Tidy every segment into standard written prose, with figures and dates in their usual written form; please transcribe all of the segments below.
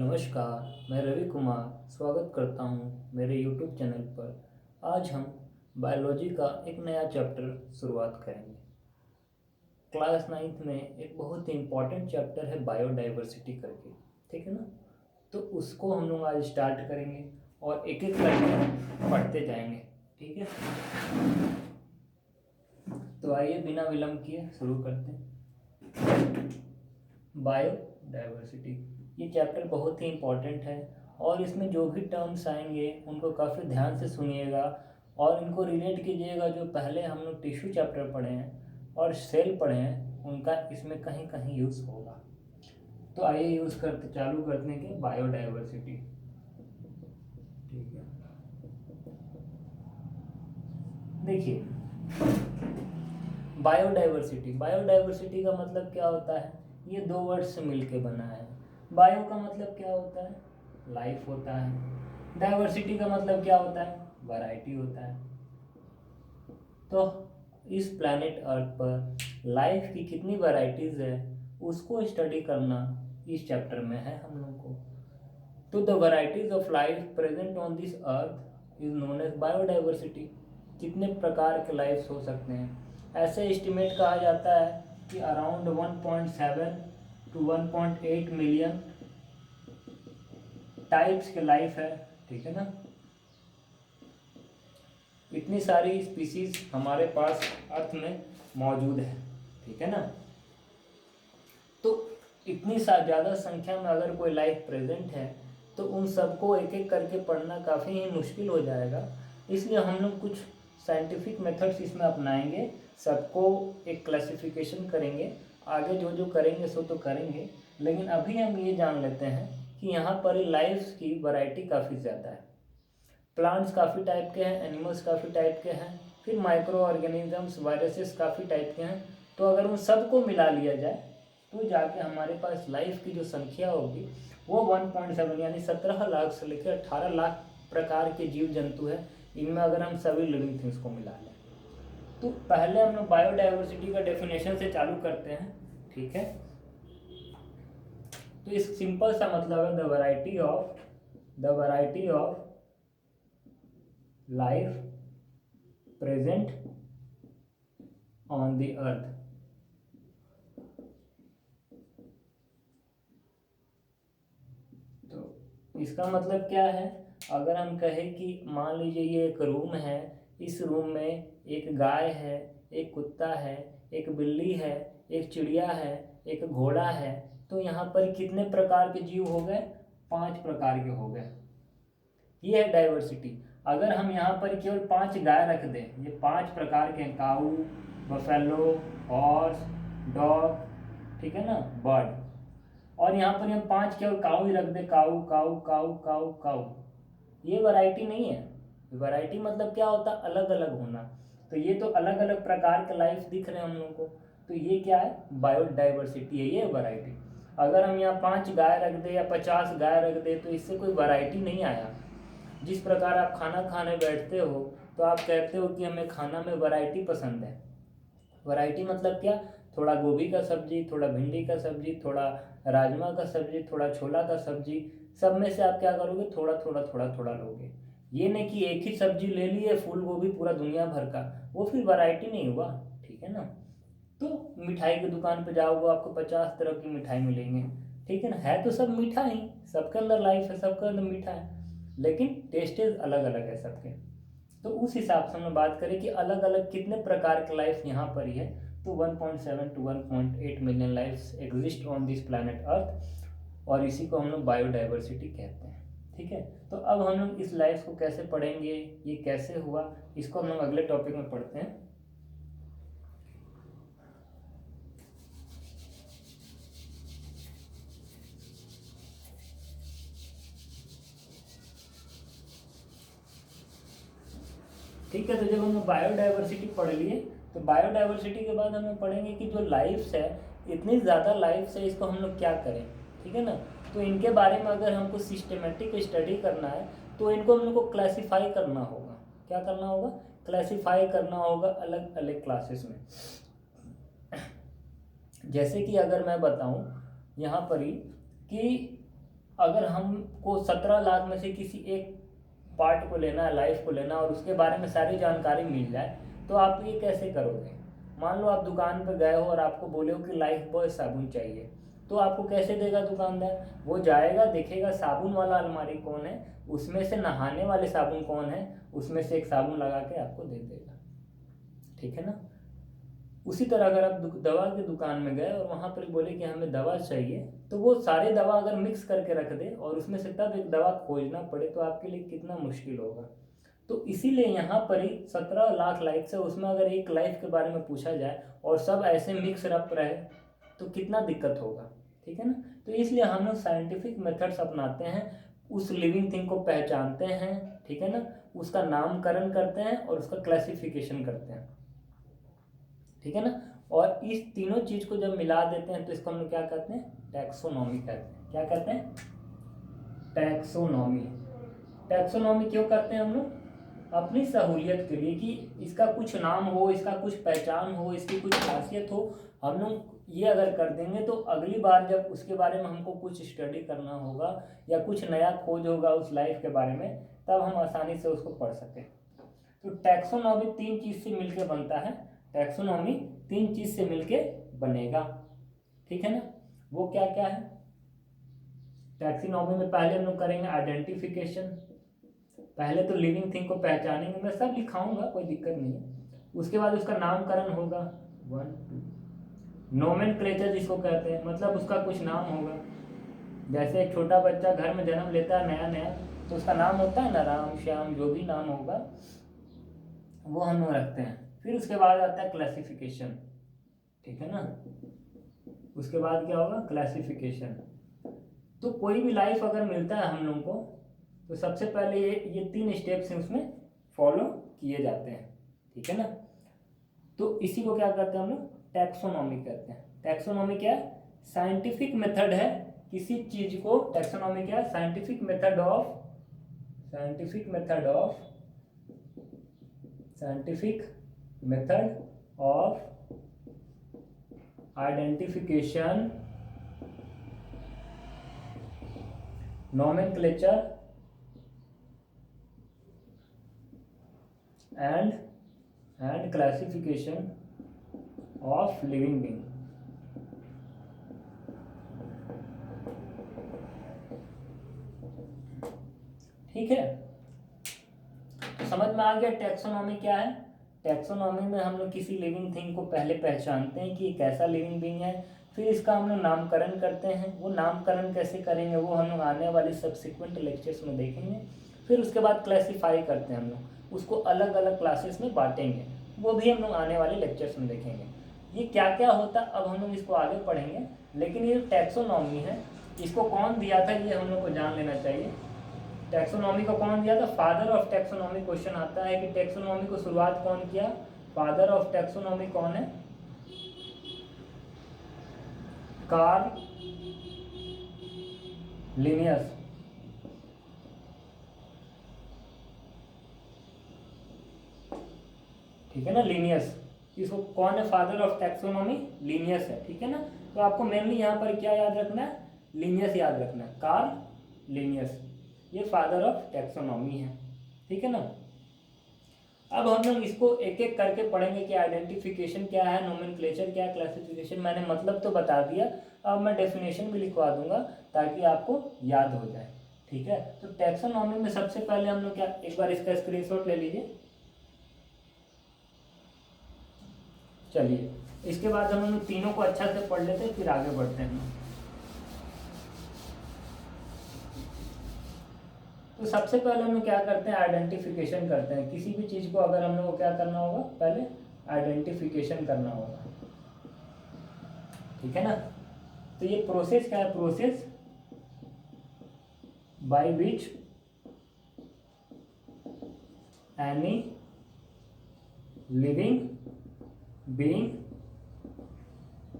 नमस्कार, मैं रवि कुमार स्वागत करता हूँ मेरे यूट्यूब चैनल पर। आज हम बायोलॉजी का एक नया चैप्टर शुरुआत करेंगे। क्लास 9th में एक बहुत ही इम्पॉर्टेंट चैप्टर है बायोडाइवर्सिटी करके, ठीक है ना। तो उसको हम लोग आज स्टार्ट करेंगे और एक एक करके पढ़ते जाएंगे, ठीक है। तो आइए बिना विलंब किए शुरू करते हैं। बायोडाइवर्सिटी ये चैप्टर बहुत ही इम्पोर्टेंट है और इसमें जो भी टर्म्स आएंगे उनको काफ़ी ध्यान से सुनिएगा और इनको रिलेट कीजिएगा। जो पहले हम लोग टिश्यू चैप्टर पढ़े हैं और सेल पढ़े हैं उनका इसमें कहीं कहीं यूज़ होगा। तो आइए यूज़ करते चालू करने के बायोडाइवर्सिटी, ठीक है। देखिए, बायोडाइवर्सिटी का मतलब क्या होता है। ये दो वर्ड से मिलके बना है। बायो का मतलब क्या होता है, लाइफ होता है। डाइवर्सिटी का मतलब क्या होता है, वैरायटी होता है। तो इस प्लैनेट अर्थ पर लाइफ की कितनी वैरायटीज है उसको स्टडी करना इस चैप्टर में है हम लोग को। तो the varieties of life present on this earth is known as biodiversity. कितने प्रकार के लाइफ्स हो सकते हैं, ऐसे एस्टिमेट कहा जाता है कि अराउंड 1.7 to 1.8 मिलियन टाइप्स के लाइफ है, ठीक है ना। इतनी सारी स्पीसीज हमारे पास अर्थ में मौजूद है, ठीक है ना। तो इतनी ज़्यादा संख्या में अगर कोई लाइफ प्रेजेंट है तो उन सबको एक एक करके पढ़ना काफ़ी ही मुश्किल हो जाएगा। इसलिए हम लोग कुछ साइंटिफिक मेथड्स इसमें अपनाएंगे, सबको एक क्लासिफिकेशन करेंगे। आगे जो जो करेंगे सो तो करेंगे, लेकिन अभी हम ये जान लेते हैं कि यहाँ पर लाइफ्स की वैरायटी काफ़ी ज़्यादा है। प्लांट्स काफ़ी टाइप के हैं, एनिमल्स काफ़ी टाइप के हैं, फिर माइक्रो ऑर्गेनिजम्स, वायरसेस काफ़ी टाइप के हैं। तो अगर उन सबको मिला लिया जाए तो जाके हमारे पास लाइफ की जो संख्या होगी वो 1.7 यानी 17 लाख से लेकर 18 लाख प्रकार के जीव जंतु हैं। इनमें अगर हम सभी लिविंग थिंग्स को मिला लें तो पहले हम लोग बायोडाइवर्सिटी का डेफिनेशन से चालू करते हैं, ठीक है। तो इस सिंपल सा मतलब है the variety of life present on the earth. तो इसका मतलब क्या है, अगर हम कहें कि मान लीजिए ये एक रूम है, इस रूम में एक गाय है, एक कुत्ता है, एक बिल्ली है, एक चिड़िया है, एक घोड़ा है। तो यहाँ पर कितने प्रकार के जीव हो गए, 5 प्रकार के हो गए। ये है डाइवर्सिटी। अगर हम यहाँ पर केवल 5 गाय रख दें, ये 5 प्रकार के काऊ, बफेलो, हॉर्स, डॉग, ठीक है ना, बर्ड। और यहाँ पर हम 5 केवल काऊ ही रख दें, काऊ काऊ काऊ काऊ काऊ, ये वैरायटी नहीं है। वैरायटी मतलब क्या होता है, अलग अलग होना। तो ये तो अलग अलग प्रकार के लाइफ दिख रहे हैं हम लोग को, तो ये क्या है, बायोडाइवर्सिटी है, ये वैरायटी। अगर हम यहाँ 5 गाय रख दे या 50 गाय रख दे तो इससे कोई वैरायटी नहीं आया। जिस प्रकार आप खाना खाने बैठते हो तो आप कहते हो कि हमें खाना में वैरायटी पसंद है। वैरायटी मतलब क्या, थोड़ा गोभी का सब्जी, थोड़ा भिंडी का सब्जी, थोड़ा राजमा का सब्जी, थोड़ा छोला का सब्जी, सब में से आप क्या करोगे, थोड़ा थोड़ा थोड़ा थोड़ा लोगे। ये नहीं कि एक ही सब्जी ले लिए फूल गोभी पूरा दुनिया भर का, वो फिर वैरायटी नहीं हुआ, ठीक है ना। तो मिठाई की दुकान पे जाओगे आपको 50 तरह की मिठाई मिलेंगे, ठीक है ना। है तो सब मीठा ही, सबके अंदर लाइफ है, सबके अंदर मीठा है, लेकिन टेस्टेज अलग अलग है सबके। तो उस हिसाब से हम बात करें कि अलग अलग कितने प्रकार के लाइफ यहाँ पर ही है, तो 1.7 to 1.8 million lifes exist on this planet Earth, और इसी को हम लोग बायोडाइवर्सिटी कहते हैं, ठीक है। तो अब हम लोग इस लाइफ को कैसे पढ़ेंगे, ये कैसे हुआ, इसको हम लोग अगले टॉपिक में पढ़ते हैं। ठीक है, तो जब हम बायोडाइवर्सिटी पढ़ लिए तो बायोडाइवर्सिटी के बाद हम लोग पढ़ेंगे कि जो लाइफ्स है, इतनी ज़्यादा लाइफ्स है, इसको हम लोग क्या करें, ठीक है ना। तो इनके बारे में अगर हमको सिस्टमेटिक स्टडी करना है तो इनको हम लोग को क्लासीफाई करना होगा। क्या करना होगा, क्लासीफाई करना होगा अलग अलग क्लासेस में। जैसे कि अगर मैं बताऊं यहाँ पर ही कि अगर हमको 17 लाख में से किसी एक पार्ट को लेना है, लाइफ को लेना, और उसके बारे में सारी जानकारी मिल जाए, तो आप ये कैसे करोगे? मान लो आप दुकान पर गए हो और आपको बोले हो कि लाइफ बॉय साबुन चाहिए, तो आपको कैसे देगा दुकानदार? वो जाएगा, देखेगा साबुन वाला अलमारी कौन है, उसमें से नहाने वाले साबुन कौन है, उसमें से एक साबुन लगा के आपको दे देगा। ठीक है ना? उसी तरह अगर आप दवा की दुकान में गए और वहाँ पर बोले कि हमें दवा चाहिए, तो वो सारे दवा अगर मिक्स करके रख दे और उसमें से तब एक दवा खोजना पड़े, तो आपके लिए कितना मुश्किल होगा। तो इसीलिए यहाँ पर ही 17 लाख लाइफ से उसमें अगर एक लाइफ के बारे में पूछा जाए और सब ऐसे मिक्स रप रहे, तो कितना दिक्कत होगा। ठीक है ना? तो इसलिए हम लोग साइंटिफिक मेथड्स अपनाते हैं, उस लिविंग थिंग को पहचानते हैं, ठीक है ना, उसका नामकरण करते हैं और उसका क्लासिफिकेशन करते हैं। ठीक है ना? और इस तीनों चीज को जब मिला देते हैं तो इसको हम लोग क्या कहते हैं? टैक्सोनॉमी कहते हैं। क्या कहते हैं? टैक्सोनॉमी। टैक्सोनॉमी क्यों करते हैं हम लोग? अपनी सहूलियत के लिए, कि इसका कुछ नाम हो, इसका कुछ पहचान हो, इसकी कुछ खासियत हो। हम लोग ये अगर कर देंगे तो अगली बार जब उसके बारे में हमको कुछ स्टडी करना होगा या कुछ नया खोज होगा उस लाइफ के बारे में, तब हम आसानी से उसको पढ़ सकें। तो टैक्सोनॉमी 3 चीज से मिलकर बनता है। टैक्सोनॉमी 3 चीज से मिलके बनेगा। ठीक है ना? वो क्या क्या है? टैक्सोनॉमी में पहले हम लोग करेंगे आइडेंटिफिकेशन। पहले तो लिविंग थिंग को पहचानेंगे, मैं सब लिखाऊंगा, कोई दिक्कत नहीं है। उसके बाद उसका नामकरण होगा, 1 2। नोमेनक्लेचर जिसको कहते हैं, मतलब उसका कुछ नाम होगा। जैसे एक छोटा बच्चा घर में जन्म लेता है नया नया, तो उसका नाम होता है ना, राम श्याम, जो भी नाम होगा वो हम लोग रखते हैं। फिर उसके बाद आता है क्लासिफिकेशन। ठीक है ना? उसके बाद क्या होगा? क्लासिफिकेशन। तो कोई भी लाइफ अगर मिलता है हम लोग को, तो सबसे पहले ये 3 स्टेप्स हैं उसमें फॉलो किए जाते हैं। ठीक है ना? तो इसी को क्या करते हैं हम लोग? टैक्सोनॉमी कहते हैं। टैक्सोनॉमी क्या है? साइंटिफिक मेथड है किसी चीज को। टैक्सोनॉमी क्या है? Scientific method of identification, nomenclature and classification of living being। ठीक है? तो समझ में आ गया टैक्सोनॉमी क्या है? टैक्सोनॉमी में हम लोग किसी लिविंग थिंग को पहले पहचानते हैं कि ये कैसा लिविंग बीइंग है, फिर इसका हम लोग नामकरण करते हैं। वो नामकरण कैसे करेंगे वो हम लोग आने वाली सब्सिक्वेंट लेक्चर्स में देखेंगे। फिर उसके बाद क्लासीफाई करते हैं हम लोग, उसको अलग अलग क्लासेस में बांटेंगे, वो भी हम लोग आने वाले लेक्चर्स में देखेंगे। ये क्या क्या होता अब हम लोग इसको आगे पढ़ेंगे, लेकिन ये टैक्सोनॉमी है, इसको कौन दिया था ये हम लोग को जान लेना चाहिए। टैक्सोनॉमी को कौन दिया था? फादर ऑफ टैक्सोनॉमी क्वेश्चन आता है कि टैक्सोनॉमी को शुरुआत कौन किया? फादर ऑफ टैक्सोनॉमी कौन है? Karl Linnaeus. ठीक है ना? लिनियस। इसको कौन है फादर ऑफ टैक्सोनॉमी? लिनियस है। ठीक है ना? तो आपको मेनली यहाँ पर क्या याद रखना है? लिनियस याद रखना है, कार्ल लिनियस, ये फादर ऑफ टैक्सोनॉमी है। ठीक है ना? अब हम लोग इसको एक एक करके पढ़ेंगे कि आइडेंटिफिकेशन क्या है, नोमेनक्लेचर क्या है, क्लासिफिकेशन। मैंने मतलब तो बता दिया, अब मैं डेफिनेशन भी लिखवा दूंगा ताकि आपको याद हो जाए। ठीक है? तो टैक्सोनॉमी में सबसे पहले हम लोग क्या, एक बार इसका स्क्रीनशॉट ले लीजिए। चलिए, इसके बाद हम लोग तीनों को अच्छा से पढ़ लेते हैं, फिर आगे बढ़ते हैं। तो सबसे पहले हम लोग क्या करते हैं? आइडेंटिफिकेशन करते हैं। किसी भी चीज को अगर हम लोग को क्या करना होगा? पहले आइडेंटिफिकेशन करना होगा। ठीक है ना? तो ये प्रोसेस क्या है? Process by which any living being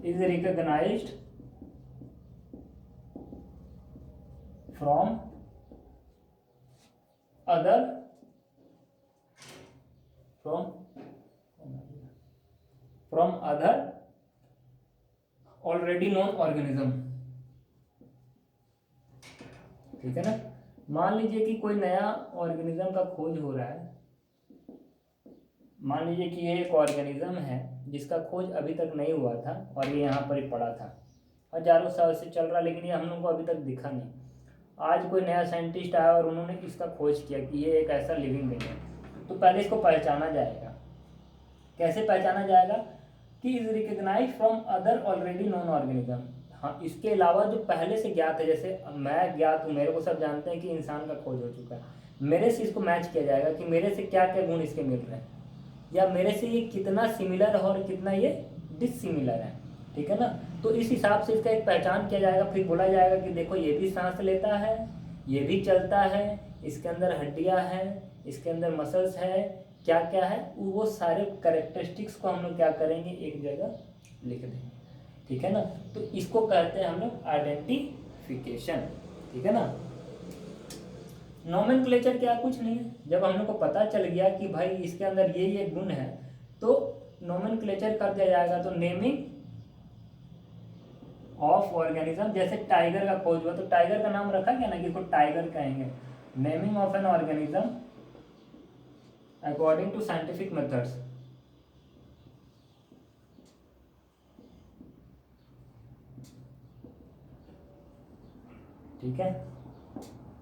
is recognized from other already known organism। ठीक है ना। मान लीजिए कि कोई नया ऑर्गेनिज्म का खोज हो रहा है, मान लीजिए कि ये एक ऑर्गेनिज्म है जिसका खोज अभी तक नहीं हुआ था और ये यहाँ पर ही पड़ा था, हजारों साल से चल रहा, लेकिन ये हम लोग को अभी तक दिखा नहीं। आज कोई नया साइंटिस्ट आया और उन्होंने इसका खोज किया कि ये एक ऐसा लिविंग बीइंग है, तो पहले इसको पहचाना जाएगा। कैसे पहचाना जाएगा कि is recognize from other already known organism. हाँ, इसके अलावा जो पहले से ज्ञात है, जैसे मैं ज्ञात हूँ, मेरे को सब जानते हैं कि इंसान का खोज हो चुका है, मेरे से इसको मैच किया जाएगा कि मेरे से क्या क्या गुण इसके मिल रहे हैं, या मेरे से ये कितना सिमिलर है और कितना ये डिससिमिलर है, ठीक है ना। तो इस हिसाब से इसका एक पहचान किया जाएगा। फिर बोला जाएगा कि देखो ये भी सांस लेता है, ये भी चलता है, इसके अंदर हड्डियाँ हैं, इसके अंदर मसल्स है, क्या क्या है, वो सारे कैरेक्टरिस्टिक्स को हम लोग क्या करेंगे, एक जगह लिख देंगे, ठीक है ना। तो इसको कहते हैं हम लोग आइडेंटिफिकेशन, ठीक है ना। नोमेनक्लेचर क्या, कुछ नहीं है, जब हम लोग को पता चल गया कि भाई इसके अंदर ये गुण है, तो नोमेनक्लेचर कर दिया जाएगा। तो नेमिंग ऑफ ऑर्गेनिज्म, जैसे टाइगर का खोज हुआ तो टाइगर का नाम रखा गया ना कि इसको टाइगर कहेंगे। Naming of an organism according to scientific methods, ठीक है।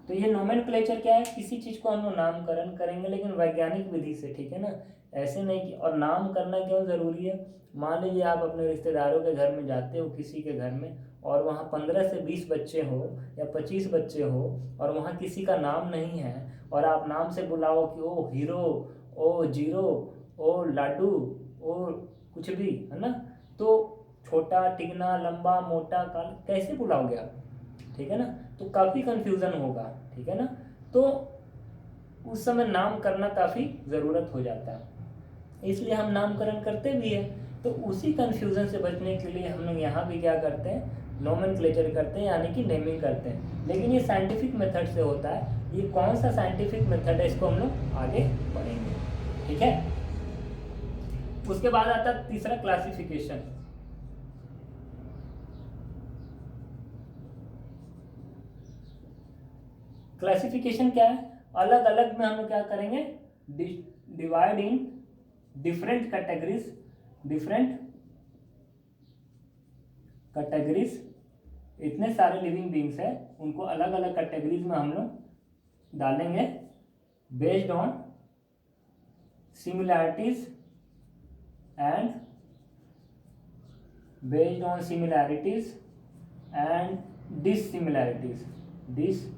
तो ये नोमेनक्लेचर क्या है, किसी चीज को हम लोग नामकरण करेंगे लेकिन वैज्ञानिक विधि से, ठीक है ना, ऐसे नहीं कि, और नाम करना क्यों जरूरी है। मान लीजिए आप अपने रिश्तेदारों के घर में जाते हो, किसी के घर में, और वहाँ 15 से 20 बच्चे हो या 25 बच्चे हो और वहाँ किसी का नाम नहीं है, और आप नाम से बुलाओ कि ओ हीरो, ओ जीरो, ओ लाडू, ओ कुछ भी, है ना, तो छोटा, टिकना, लंबा, मोटा, काला, कैसे बुलाओगे आप, ठीक है ना। तो काफ़ी कंफ्यूजन होगा, ठीक है ना। तो उस समय नाम करना काफ़ी ज़रूरत हो जाता है, इसलिए हम नामकरण करते भी हैं। तो उसी कंफ्यूजन से बचने के लिए हम लोग यहाँ भी क्या करते हैं, नोमेनक्लेचर करते हैं, यानी कि नेमिंग करते हैं। लेकिन ये साइंटिफिक मेथड से होता है। ये कौन सा साइंटिफिक मेथड है, इसको हम लोग आगे पढ़ेंगे, ठीक है। उसके बाद आता है तीसरा, क्लासिफिकेशन। क्लासिफिकेशन क्या है, अलग अलग में हम लोग क्या करेंगे, divide in different categories, different categories, इतने सारे लिविंग बींग्स हैं, उनको अलग अलग कैटेगरीज में हम लोग डालेंगे based on similarities and based on similarities and dissimilarities, dissimilarities,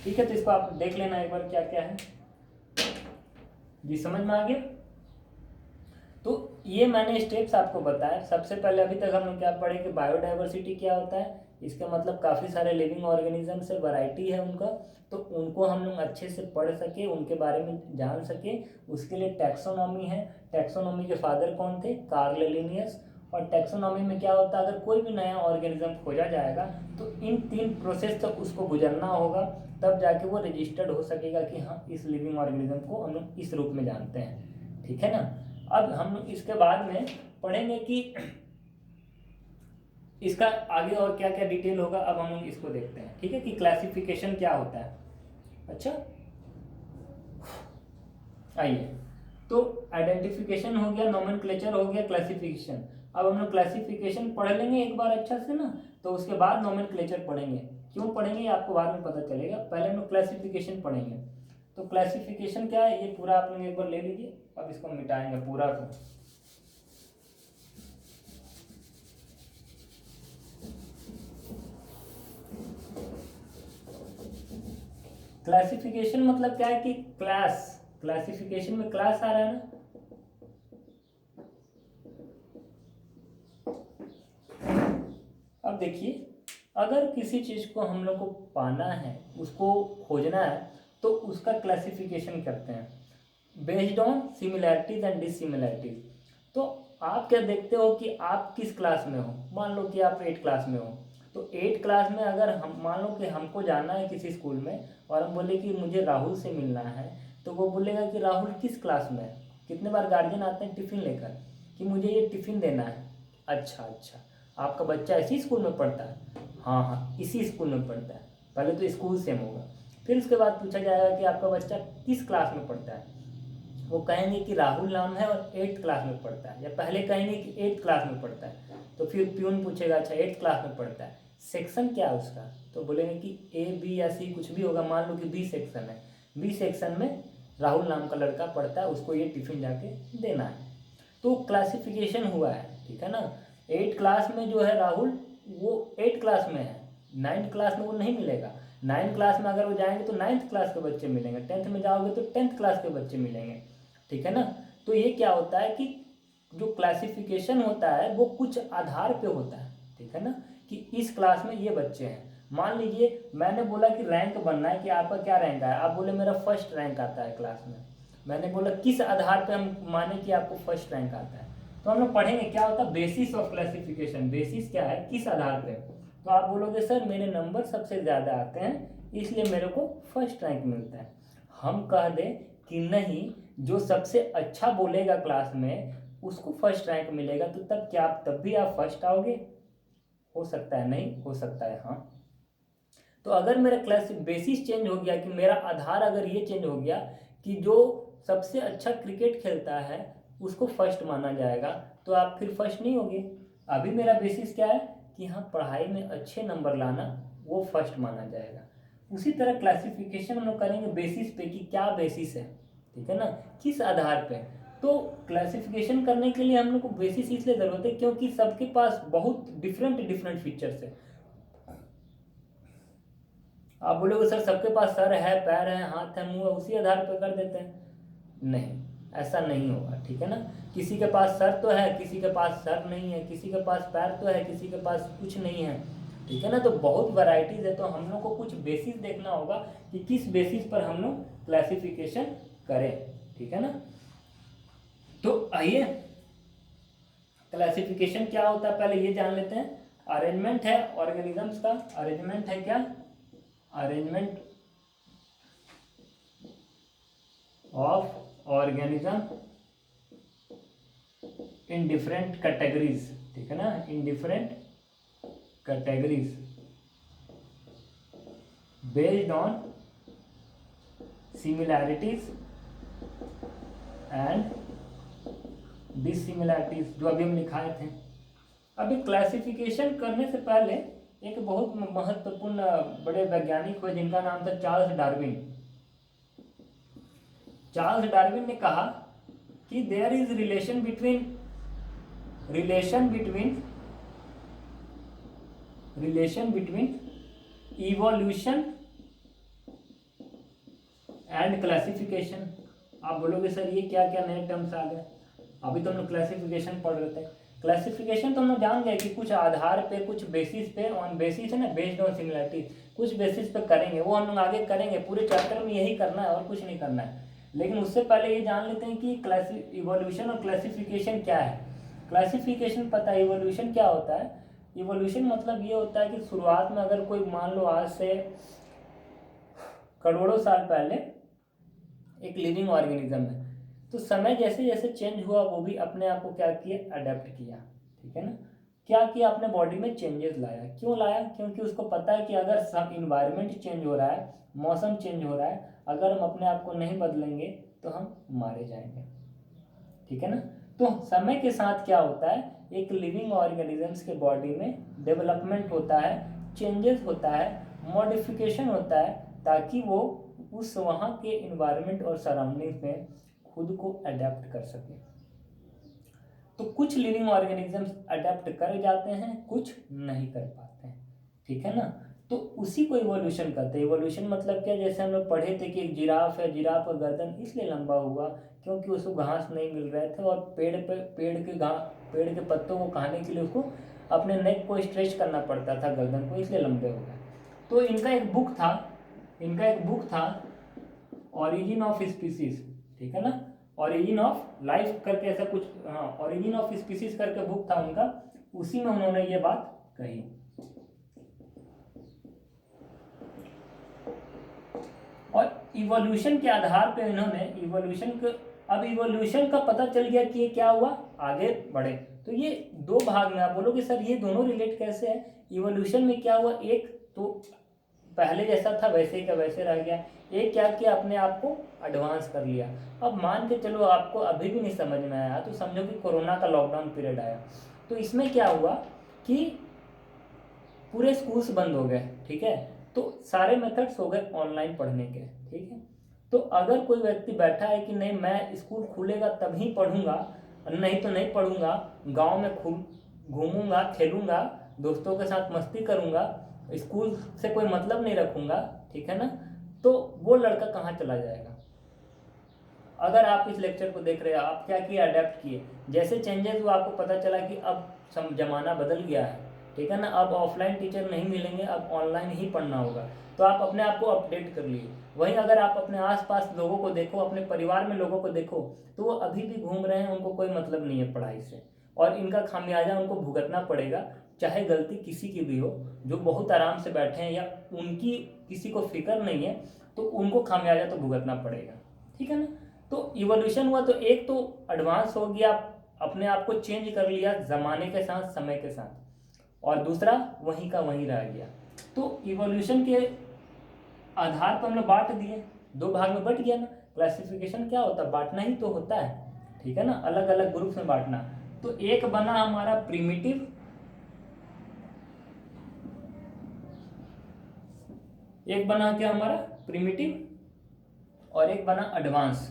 ठीक है। तो इसको आप देख लेना एक बार क्या क्या है जी, समझ में आ गया। तो ये मैंने स्टेप्स आपको बताया। सबसे पहले अभी तक हम लोग क्या पढ़े कि बायोडाइवर्सिटी क्या होता है, इसका मतलब काफ़ी सारे लिविंग ऑर्गेनिज्म से वैरायटी है उनका, तो उनको हम लोग अच्छे से पढ़ सके, उनके बारे में जान सके, उसके लिए टैक्सोनॉमी है। टैक्सोनॉमी के फादर कौन थे, कार्ल लिनियस। और टैक्सोनॉमी में क्या होता है, अगर कोई भी नया ऑर्गेनिज्म खोजा जाएगा तो इन 3 प्रोसेस तक उसको गुजरना होगा, तब जाके वो रजिस्टर्ड हो सकेगा कि हाँ इस लिविंग ऑर्गेनिज्म को हम लोग इस रूप में जानते हैं, ठीक है ना। अब हम लोग इसके बाद में पढ़ेंगे कि इसका आगे और क्या क्या डिटेल होगा। अब हम लोग इसको देखते हैं, ठीक है, कि क्लासिफिकेशन क्या होता है। अच्छा, आइए, तो आइडेंटिफिकेशन हो गया, नोमेनक्लेचर हो गया, क्लासिफिकेशन। अब हम लोग क्लासिफिकेशन पढ़ लेंगे एक बार अच्छा से ना, तो उसके बाद नोमेनक्लेचर पढ़ेंगे। क्यों पढ़ेंगे आपको बाद में पता चलेगा, पहले हम लोग क्लासिफिकेशन पढ़ेंगे। तो क्लासिफिकेशन क्या है, ये पूरा आप लोग एक बार ले लीजिए। अब इसको मिटाएंगे पूरा को। क्लासिफिकेशन मतलब क्या है कि क्लास, क्लासिफिकेशन में क्लास आ रहा है ना। अब देखिए, अगर किसी चीज को हम लोग को पाना है, उसको खोजना है, तो उसका क्लासिफिकेशन करते हैं बेस्ड ऑन सिमिलैरिटीज एंड डिससिमिलैरिटीज। तो आप क्या देखते हो कि आप किस क्लास में हो, मान लो कि आप 8 क्लास में हो, तो 8 क्लास में अगर हम मान लो कि हमको जाना है किसी स्कूल में और हम बोले कि मुझे राहुल से मिलना है, तो वो बोलेगा कि राहुल किस क्लास में है। कितने बार गार्जियन आते हैं टिफ़िन लेकर कि मुझे ये टिफ़िन देना है, अच्छा अच्छा, आपका बच्चा इसी स्कूल में पढ़ता है? हाँ हाँ, इसी स्कूल में पढ़ता है। पहले तो स्कूल सेम होगा, फिर उसके बाद पूछा जाएगा कि आपका बच्चा किस क्लास में पढ़ता है। वो कहेंगे कि राहुल नाम है और 8th क्लास में पढ़ता है, या पहले कहेंगे कि 8th क्लास में पढ़ता है, तो फिर प्यून पूछेगा अच्छा 8th क्लास में पढ़ता है, सेक्शन क्या है उसका, तो बोलेंगे कि A B या C कुछ भी होगा, मान लो कि B सेक्शन है, B सेक्शन में राहुल नाम का लड़का पढ़ता है, उसको ये टिफिन जाके देना है। तो क्लासिफिकेशन हुआ है, ठीक है ना। 8th क्लास में जो है राहुल, वो 8th क्लास में है, 9th क्लास में वो नहीं मिलेगा। 9th क्लास में अगर वो जाएंगे तो 9th क्लास के बच्चे मिलेंगे, 10th में जाओगे तो 10th क्लास के बच्चे मिलेंगे, ठीक है ना। तो ये क्या होता है कि जो क्लासिफिकेशन होता है वो कुछ आधार पे होता है, ठीक है ना, कि इस क्लास में ये बच्चे हैं। मान लीजिए मैंने बोला कि रैंक बनना है, कि आपका क्या रैंक आया, आप बोले मेरा फर्स्ट रैंक आता है क्लास में। मैंने बोला किस आधार पे हम माने कि आपको फर्स्ट रैंक आता है, तो हम लोग पढ़ेंगे क्या होता है, बेसिस ऑफ क्लासिफिकेशन। बेसिस क्या है, किस आधार पे। तो आप बोलोगे सर मेरे नंबर सबसे ज़्यादा आते हैं इसलिए मेरे को फर्स्ट रैंक मिलता है। हम कह दें कि नहीं, जो सबसे अच्छा बोलेगा क्लास में उसको फर्स्ट रैंक मिलेगा, तो तब क्या तब भी आप फर्स्ट आओगे? हो सकता है नहीं, हो सकता है हाँ। तो अगर मेरा क्लास बेसिस चेंज हो गया, कि मेरा आधार अगर ये चेंज हो गया कि जो सबसे अच्छा क्रिकेट खेलता है उसको फर्स्ट माना जाएगा, तो आप फिर फर्स्ट नहीं होगे। अभी मेरा बेसिस क्या है कि हाँ पढ़ाई में अच्छे नंबर लाना, वो फर्स्ट माना जाएगा। उसी तरह क्लासिफिकेशन हम लोग करेंगे बेसिस पे, कि क्या बेसिस है, ठीक है ना, किस आधार पे। तो क्लासिफिकेशन करने के लिए हम लोग को बेसिस इसलिए ज़रूरत है क्योंकि सबके पास बहुत डिफरेंट डिफरेंट फीचर्स है। आप बोलोगे सर सबके पास सर है, पैर है, हाथ है, मुंह है, उसी आधार पर कर देते हैं। नहीं, ऐसा नहीं होगा, ठीक है ना। किसी के पास सर तो है, किसी के पास सर नहीं है, किसी के पास पैर तो है, किसी के पास कुछ नहीं है, ठीक है ना। तो बहुत वैरायटीज है, तो हम लोग को कुछ बेसिस देखना होगा कि किस बेसिस पर हम लोग क्लासिफिकेशन करें, ठीक है ना। तो आइए, क्लासिफिकेशन क्या होता है पहले ये जान लेते हैं। अरेंजमेंट है ऑर्गेनिजम्स का, अरेंजमेंट है क्या, arrangement of organism in different categories, ठीक है ना, in different categories based on similarities and dissimilarities, जो अभी हम लिखाए थे। अभी क्लासिफिकेशन करने से पहले एक बहुत महत्वपूर्ण बड़े वैज्ञानिक हुए जिनका नाम था चार्ल्स डार्विन। चार्ल्स डार्विन ने कहा कि there is relation between evolution and classification. आप बोलोगे सर ये क्या क्या नए टर्म्स आ गए, अभी तो हम लोग क्लासिफिकेशन पढ़ रहे थे। क्लासिफिकेशन तो हम लोग जान गए कि कुछ आधार पे, कुछ बेसिस पे, ऑन बेसिस है ना, बेस्ड ऑन सिमिलरिटी, कुछ बेसिस पे करेंगे, वो हम लोग आगे करेंगे, पूरे चैप्टर में यही करना है और कुछ नहीं करना है। लेकिन उससे पहले ये जान लेते हैं कि इवोल्यूशन और क्लासिफिकेशन क्या है। क्लासिफिकेशन पता है, इवोल्यूशन क्या होता है। इवोल्यूशन मतलब ये होता है कि शुरुआत में अगर कोई मान लो आज से करोड़ों साल पहले एक लिविंग ऑर्गेनिज्म है, तो समय जैसे जैसे चेंज हुआ वो भी अपने आप को क्या किया, अडेप्ट किया, ठीक है ना। क्या किया, अपने बॉडी में चेंजेस लाया। क्यों लाया, क्योंकि उसको पता है कि अगर सब इन्वायरमेंट चेंज हो रहा है, मौसम चेंज हो रहा है, अगर हम अपने आप को नहीं बदलेंगे तो हम मारे जाएंगे, ठीक है ना। तो समय के साथ क्या होता है, एक लिविंग ऑर्गेनिजम्स के बॉडी में डेवलपमेंट होता है, चेंजेस होता है, मॉडिफिकेशन होता है, ताकि वो उस वहाँ के इन्वायरमेंट और सराउंडिंग्स में खुद को अडेप्ट कर सके। तो कुछ लिविंग ऑर्गेनिजम्स अडेप्ट कर जाते हैं, कुछ नहीं कर पाते हैं, ठीक है ना। तो उसी को इवोल्यूशन कहते हैं। इवोल्यूशन मतलब क्या, जैसे हम लोग पढ़े थे कि एक जिराफ है, जिराफ का गर्दन इसलिए लंबा हुआ क्योंकि उसको घास नहीं मिल रहे थे, और पेड़ के पत्तों को खाने के लिए उसको अपने नेक को स्ट्रेच करना पड़ता था, गर्दन को, इसलिए लंबे हो गए। तो इनका एक बुक था ऑरिजिन ऑफ स्पीसीज, ठीक है ना, ऑरिजिन ऑफ लाइफ करके ऐसा कुछ, हाँ ऑरिजिन ऑफ स्पीसीज करके बुक था उनका, उसी में उन्होंने ये बात कही। और इवोल्यूशन के आधार पे इन्होंने इवोल्यूशन का पता चल गया कि ये क्या हुआ, आगे बढ़े। तो ये दो भाग में आप बोलोगे सर ये दोनों रिलेट कैसे है। इवोल्यूशन में क्या हुआ, एक तो पहले जैसा था वैसे का वैसे रह गया, एक क्या किया अपने आप को एडवांस कर लिया। अब मान के चलो आपको अभी भी नहीं समझ में आया तो समझो कि कोरोना का लॉकडाउन पीरियड आया, तो इसमें क्या हुआ कि पूरे स्कूल्स बंद हो गए, ठीक है, तो सारे मेथड्स हो गए ऑनलाइन पढ़ने के, ठीक है। तो अगर कोई व्यक्ति बैठा है कि नहीं मैं स्कूल खुलेगा तभी पढ़ूंगा, नहीं तो नहीं पढ़ूंगा, गांव में खूब घूमूंगा, खेलूंगा, दोस्तों के साथ मस्ती करूंगा, स्कूल से कोई मतलब नहीं रखूंगा, ठीक है ना, तो वो लड़का कहाँ चला जाएगा। अगर आप इस लेक्चर को देख रहे हो, आप क्या किए, अडेप्ट किए, जैसे चेंजेस हुआ आपको पता चला कि अब जमाना बदल गया है, ठीक है ना, अब ऑफलाइन टीचर नहीं मिलेंगे, अब ऑनलाइन ही पढ़ना होगा, तो आप अपने आप को अपडेट कर लिए। वहीं अगर आप अपने आसपास लोगों को देखो, अपने परिवार में लोगों को देखो, तो वो अभी भी घूम रहे हैं, उनको कोई मतलब नहीं है पढ़ाई से, और इनका खामियाजा उनको भुगतना पड़ेगा, चाहे गलती किसी की भी हो, जो बहुत आराम से बैठे हैं या उनकी किसी को फिक्र नहीं है, तो उनको खामियाजा तो भुगतना पड़ेगा, ठीक है ना। तो इवोल्यूशन हुआ तो एक तो एडवांस हो गया, अपने आप को चेंज कर लिया ज़माने के साथ, समय के साथ, और दूसरा वहीं का वहीं रह गया। तो इवोल्यूशन के आधार पर हमने बांट दिए, दो भाग में बट गया ना। क्लासिफिकेशन क्या होता है, बांटना ही तो होता है, ठीक है ना, अलग अलग ग्रुप में बांटना। तो एक बना हमारा प्रिमिटिव, एक बना क्या हमारा प्रिमिटिव, और एक बना एडवांस।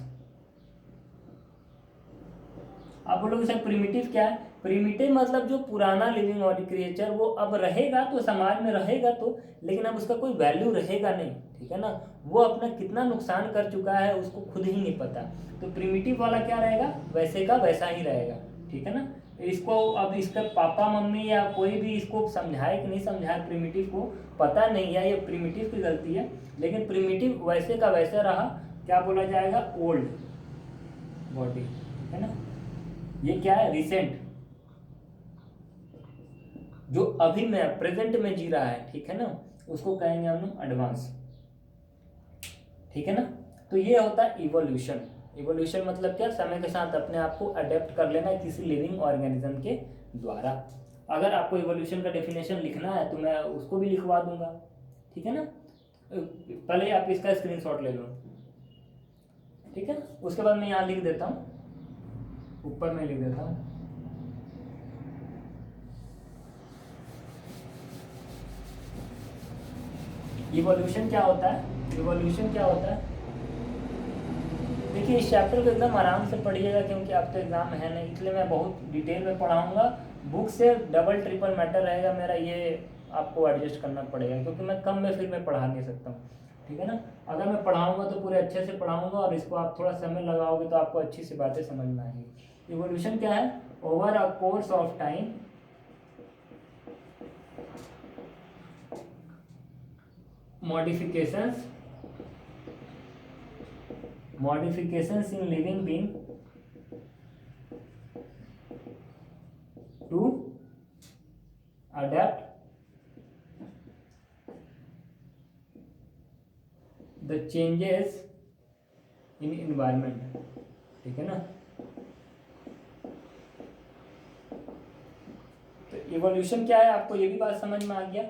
आप बोलोगे सर प्रिमिटिव क्या है, प्रिमिटिव मतलब जो पुराना लिविंग और क्रिएचर वो अब रहेगा तो समाज में रहेगा तो, लेकिन अब उसका कोई वैल्यू रहेगा नहीं, ठीक है ना, वो अपना कितना नुकसान कर चुका है उसको खुद ही नहीं पता। तो प्रिमिटिव वाला क्या रहेगा, वैसे का वैसा ही रहेगा, ठीक है ना। इसको अब इसके पापा मम्मी या कोई भी इसको समझाए कि नहीं समझाए, प्रिमिटिव को पता नहीं है, ये प्रिमिटिव की गलती है, लेकिन प्रिमिटिव वैसे का वैसे रहा, क्या बोला जाएगा, ओल्ड बॉडी, ठीक है ना। ये क्या है, रिसेंट, जो अभी में प्रेजेंट में जी रहा है, ठीक है ना, उसको कहेंगे हम लोग एडवांस, ठीक है ना। तो ये होता है इवोल्यूशन। इवोल्यूशन मतलब क्या, समय के साथ अपने आप को अडेप्ट कर लेना किसी लिविंग ऑर्गेनिज्म के द्वारा। अगर आपको इवोल्यूशन का डेफिनेशन लिखना है तो मैं उसको भी लिखवा दूंगा, ठीक है ना। पहले आप इसका स्क्रीनशॉट ले लो, ठीक है, उसके बाद मैं यहाँ लिख देता हूँ, ऊपर में लिख देता हूँ। इवोल्यूशन क्या होता है, इवोल्यूशन क्या होता है, देखिए इस चैप्टर को एकदम आराम से पढ़िएगा, क्योंकि अब तो एग्जाम है नहीं, इसलिए मैं बहुत डिटेल में पढ़ाऊंगा, बुक से डबल ट्रिपल मैटर रहेगा मेरा, ये आपको एडजस्ट करना पड़ेगा, क्योंकि मैं कम में फिर मैं पढ़ा नहीं सकता हूँ, ठीक है ना। अगर मैं पढ़ाऊंगा तो पूरे अच्छे से पढ़ाऊंगा, और इसको आप थोड़ा समय लगाओगे तो आपको अच्छी सी बातें समझ में आएंगी। इवोल्यूशन क्या है, over a course of time modifications in living being to adapt the changes in environment, ठीक है ना। तो इवोल्यूशन क्या है, आपको ये भी बात समझ में आ गया।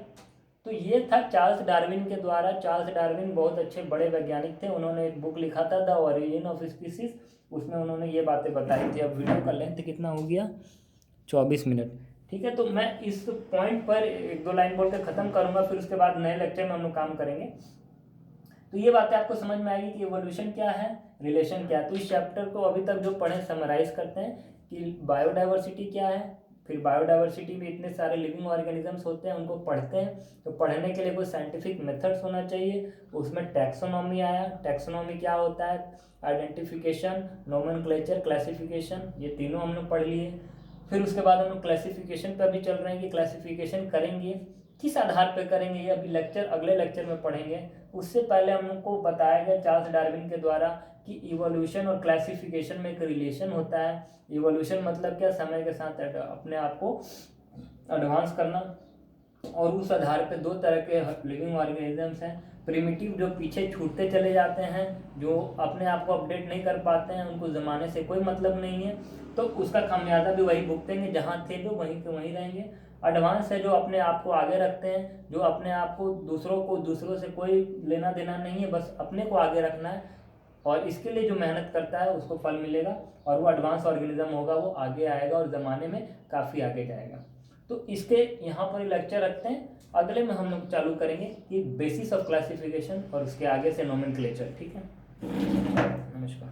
तो ये था चार्ल्स डार्विन के द्वारा। चार्ल्स डार्विन बहुत अच्छे बड़े वैज्ञानिक थे, उन्होंने एक बुक लिखा था द ओरिजिन ऑफ स्पीसीज, उसमें उन्होंने ये बातें बताई थी। अब वीडियो का लेंथ कितना हो गया, 24 मिनट, ठीक है। तो मैं इस पॉइंट पर एक दो लाइन बोल कर ख़त्म करूँगा, फिर उसके बाद नए लेक्चर में हम लोग काम करेंगे। तो ये बातें आपको समझ में आएगी कि इवोल्यूशन क्या है, रिलेशन क्या है। तो इस चैप्टर को अभी तक जो पढ़े समराइज करते हैं कि बायोडाइवर्सिटी क्या है, फिर बायोडाइवर्सिटी में इतने सारे लिविंग ऑर्गेनिजम्स होते हैं, उनको पढ़ते हैं। तो पढ़ने के लिए कोई साइंटिफिक मेथड्स होना चाहिए, उसमें टैक्सोनॉमी आया। टैक्सोनॉमी क्या होता है, आइडेंटिफिकेशन, नोमेनक्लेचर, क्लासिफिकेशन, ये तीनों हम लोग पढ़ लिए। फिर उसके बाद हम लोग क्लासिफिकेशन पे अभी चल रहे हैं कि क्लासिफिकेशन करेंगे किस आधार पे करेंगे, ये अभी लेक्चर अगले लेक्चर में पढ़ेंगे। उससे पहले हम लोग को बताया गया चार्ल्स डार्विन के द्वारा कि इवोल्यूशन और क्लासिफिकेशन में एक रिलेशन होता है। इवोल्यूशन मतलब क्या, समय के साथ अपने आप को एडवांस करना, और उस आधार पे दो तरह के लिविंग ऑर्गेनिजम्स हैं। प्रिमिटिव जो पीछे छूटते चले जाते हैं, जो अपने आप को अपडेट नहीं कर पाते हैं, उनको ज़माने से कोई मतलब नहीं है, तो उसका खामियाजा भी वही भुगतेंगे, जहाँ थे वो वहीं के वहीं रहेंगे। एडवांस है जो अपने आप को आगे रखते हैं, जो अपने आप को दूसरों से कोई लेना देना नहीं है, बस अपने को आगे रखना है, और इसके लिए जो मेहनत करता है उसको फल मिलेगा, और वो एडवांस ऑर्गेनिज्म होगा, वो आगे आएगा और ज़माने में काफ़ी आगे जाएगा। तो इसके यहाँ पर लेक्चर रखते हैं। अगले में हम लोग चालू करेंगे कि बेसिस ऑफ क्लासिफिकेशन और उसके आगे से नोमेनक्लेचर। ठीक है, नमस्कार।